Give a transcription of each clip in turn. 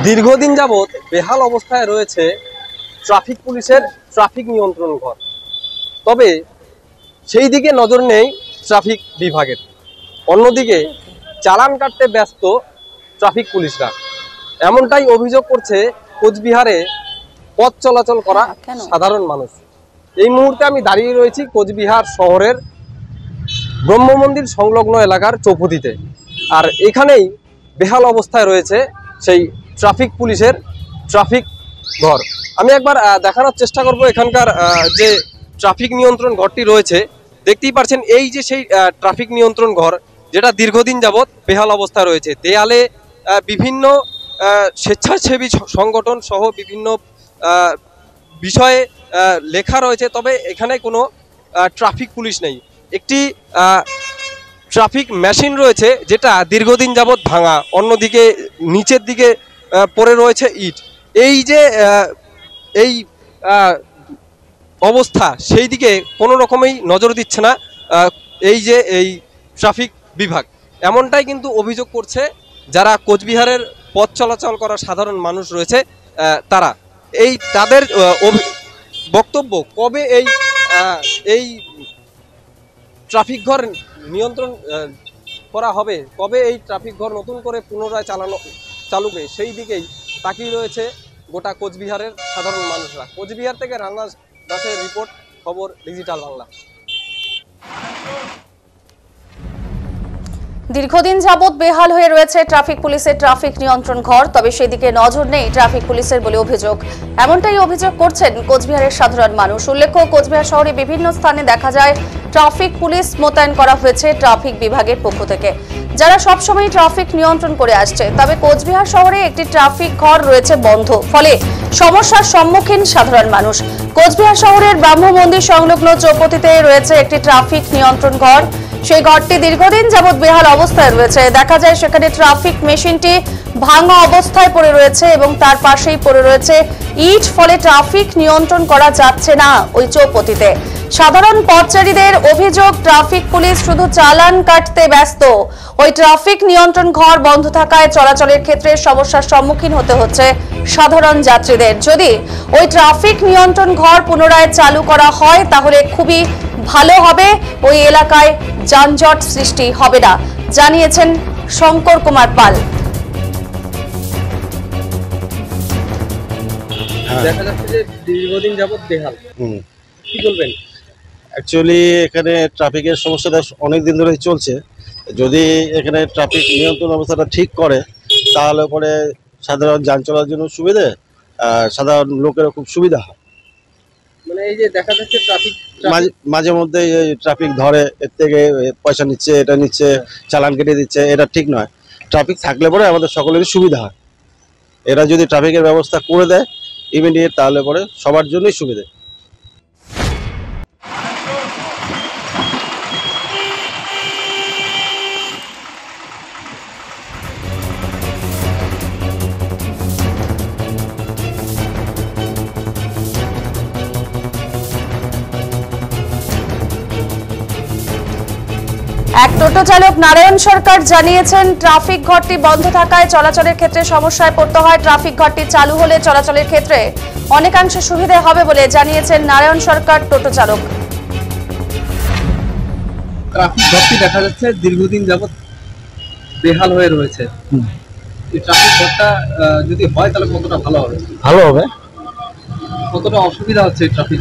দীর্ঘদিন যাবৎ বেহাল অবস্থায় রয়েছে ট্রাফিক পুলিশের ট্রাফিক নিয়ন্ত্রণ ঘর। তবে সেই দিকে নজর নেই ট্রাফিক বিভাগের। অন্যদিকে চালান কাটতে ব্যস্ত ট্রাফিক পুলিশরা, এমনটাই অভিযোগ করছে কোচবিহারে পথ চলাচল করা সাধারণ মানুষ। এই মুহূর্তে আমি দাঁড়িয়ে রয়েছি কোচবিহার শহরের ব্রহ্ম মন্দির সংলগ্ন এলাকার চৌপতিতে, আর এখানেই বেহাল অবস্থায় রয়েছে সেই ট্রাফিক পুলিশের ট্রাফিক ঘর। আমি একবার দেখানোর চেষ্টা করব এখানকার যে ট্রাফিক নিয়ন্ত্রণ ঘরটি রয়েছে। দেখতেই পাচ্ছেন এই যে সেই ট্রাফিক নিয়ন্ত্রণ ঘর, যেটা দীর্ঘদিন যাবৎ বেহাল অবস্থায় রয়েছে। দেয়ালে বিভিন্ন স্বেচ্ছাসেবী সংগঠন সহ বিভিন্ন বিষয়ে লেখা রয়েছে, তবে এখানে কোনো ট্রাফিক পুলিশ নেই। একটি ট্রাফিক মেশিন রয়েছে যেটা দীর্ঘদিন যাবৎ ভাঙা, অন্যদিকে নিচের দিকে পড়ে রয়েছে ইট। এই যে এই অবস্থা, সেই দিকে কোনো রকমেই নজর দিচ্ছে না এই যে এই ট্রাফিক বিভাগ। এমনটাই কিন্তু অভিযোগ করছে যারা কোচবিহারের পথ চলাচল করা সাধারণ মানুষ রয়েছে তারা। এই তাদের বক্তব্য, কবে এই ট্রাফিক ঘর নিয়ন্ত্রণ করা হবে, কবে এই ট্রাফিক ঘর নতুন করে পুনরায় চালু হবে, সেই দিকেই তাকিয়ে রয়েছে গোটা কোচবিহারের সাধারণ মানুষরা। কোচবিহার থেকে রানা দাসের রিপোর্ট, খবর ডিজিটাল বাংলা। দীর্ঘদিন যাবৎ বেহাল হয়ে রয়েছে ট্রাফিক পুলিশের ট্রাফিক নিয়ন্ত্রণ ঘর, তবে সেদিকে নজর নেই ট্রাফিক পুলিশের বলে অভিযোগ। এমনটাই অভিযোগ করছেন কোচবিহারের সাধারণ মানুষ। উল্লেখ্য, কোচবিহার শহরে বিভিন্ন স্থানে দেখা যায় ট্রাফিক পুলিশ মোতায়েন করা হয়েছে ট্রাফিক বিভাগের পক্ষ থেকে, যারা সবসময় ট্রাফিক নিয়ন্ত্রণ করে আসছে। তবে কোচবিহার শহরে একটি ট্রাফিক ঘর রয়েছে বন্ধ, ফলে সমস্যার সম্মুখীন সাধারণ মানুষ। কোচবিহার শহরের ব্রহ্ম মন্দির সংলগ্ন চৌপতিতে রয়েছে একটি ট্রাফিক নিয়ন্ত্রণ ঘর। সেই ঘরটি দীর্ঘদিন যাবৎ বেহাল অবস্থায় রয়েছে। দেখা যায় সেখানে ট্রাফিক মেশিনটি ভাঙা অবস্থায় পড়ে রয়েছে এবং তার পাশেই পড়ে রয়েছে ইট, ফলে ট্রাফিক নিয়ন্ত্রণ করা যাচ্ছে না ওই চৌপতিতে। সাধারণ পথচারীদের অভিযোগ, ট্রাফিক পুলিশ শুধু চালান কাটতে ব্যস্ত। ওই ট্রাফিক নিয়ন্ত্রণ ঘর বন্ধ থাকায় চলাচলের ক্ষেত্রে সমস্যার সম্মুখীন হতে হচ্ছে সাধারণ যাত্রীদের। যদি ওই ট্রাফিক নিয়ন্ত্রণ ঘর পুনরায় চালু করা হয় তাহলে খুবই ভালো হবে, ওই এলাকায় যানজট সৃষ্টি হবে না, জানিয়েছেন শঙ্কর কুমার পাল। দেখা যাচ্ছে যে দীর্ঘদিন যাবৎ বেহাল, কি বলবেন? অ্যাকচুয়ালি এখানে ট্রাফিকের সমস্যাটা অনেক দিন ধরেই চলছে। যদি এখানে ট্রাফিক নিয়ন্ত্রণ অবস্থাটা ঠিক করে তাহলে পরে সাধারণ যান চলার জন্য সুবিধে, সাধারণ লোকেরও খুব সুবিধা হয়। মানে এই যে দেখা যাচ্ছে ট্রাফিক মাঝে মধ্যে এই ট্রাফিক ধরে, এর থেকে পয়সা নিচ্ছে, এটা নিচ্ছে, চালান কেটে দিচ্ছে, এটা ঠিক নয়। ট্রাফিক থাকলে পরে আমাদের সকলেরই সুবিধা হয়। এরা যদি ট্রাফিকের ব্যবস্থা করে দেয় ইমিডিয়েট, তাহলে পরে সবার জন্যই সুবিধে। এক টোটো চালক নারায়ণ সরকার জানিয়েছেন, ট্রাফিক ঘরটি বন্ধ থাকায় চলাচলের ক্ষেত্রে সমস্যায় পড়তে হয়। ট্রাফিক ঘরটি চালু হলে চলাচলের ক্ষেত্রে অনেকাংশে সুবিধা হবে বলে জানিয়েছেন নারায়ণ সরকার, টোটো চালক। ট্রাফিক ঘরটি দেখা যাচ্ছে দীর্ঘদিন যাবৎ বেহাল হয়ে রয়েছে। এই ট্রাফিক ঘরটা যদি হয় তাহলে কতটা ভালো হবে? ভালো হবে। কতটা অসুবিধা হচ্ছে এই ট্রাফিক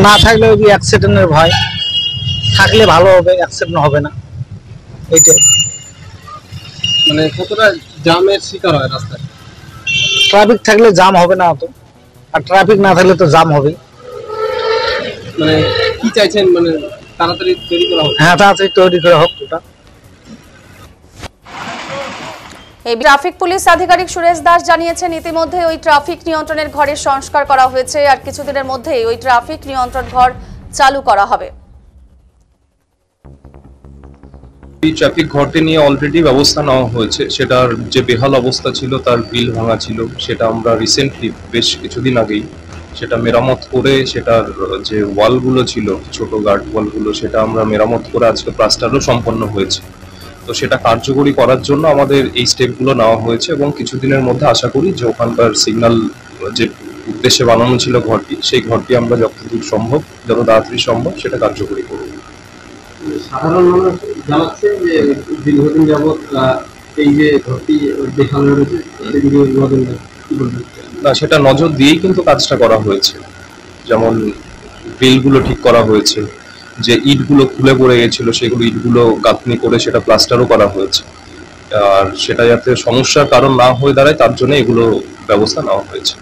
না থাকলে ওই অ্যাক্সিডেন্টের ভয়, থাকলে ভালো হবে, অ্যাক্সিডেন্ট হবে না। এইটাই মানে কতটা জামের শিকার হয় রাস্তায়। ট্রাফিক থাকলে জাম হবে না অত, আর ট্রাফিক না থাকলে তো জাম হবে। মানে কি চাইছেন, মানে তাড়াতাড়ি তৈরি করা হোক? হ্যাঁ, তাড়াতাড়ি তৈরি করা হোক। এই ট্রাফিক পুলিশ আধিকারিক সুরেশ দাস জানিয়েছেন, ইতিমধ্যে ওই ট্রাফিক নিয়ন্ত্রণের ঘরের সংস্কার করা হয়েছে, আর কিছুদিনের মধ্যেই ওই ট্রাফিক নিয়ন্ত্রণ ঘর চালু করা হবে। এই ট্রাফিক ঘরটি নিয়ে অলরেডি ব্যবস্থা নেওয়া হয়েছে। সেটার যে বেহাল অবস্থা ছিল, তার গ্রিল ভাঙা ছিল, সেটা আমরা রিসেন্টলি বেশ কিছুদিন আগেই সেটা মেরামত করে, সেটার যে ওয়ালগুলো ছিল, ছোট গার্ড ওয়ালগুলো, সেটা আমরা মেরামত করে আজকে প্লাস্টারও সম্পন্ন হয়েছে। তো সেটা কার্যকরী করার জন্য আমাদের এই স্টেপগুলো নেওয়া হয়েছে এবং কিছুদিনের মধ্যে আশা করি যে ওখানকার সিগন্যাল যে উদ্দেশ্যে বানানো ছিল ঘরটি, সেই ঘরটি আমরা যতদূর সম্ভব, যত তাড়াতাড়ি সম্ভব সেটা কার্যকরী করব। সাধারণ মানুষ জানাচ্ছে যে দীর্ঘদিন যাবৎ এই যে ঘরটি বেহাল রয়েছে সেদিকে নজর দেয়, কি বলবেন? না, সেটা নজর দিয়েই কিন্তু কাজটা করা হয়েছে। যেমন বেলগুলো ঠিক করা হয়েছে, যে ইটগুলো খুলে পড়ে গেছিল সেগুলো ইটগুলো গাঁথনি করে সেটা প্লাস্টারও করা হয়েছে, আর সেটা যাতে সমস্যার কারণ না হয়ে দাঁড়ায় তার জন্য এগুলো ব্যবস্থা নেওয়া হয়েছে।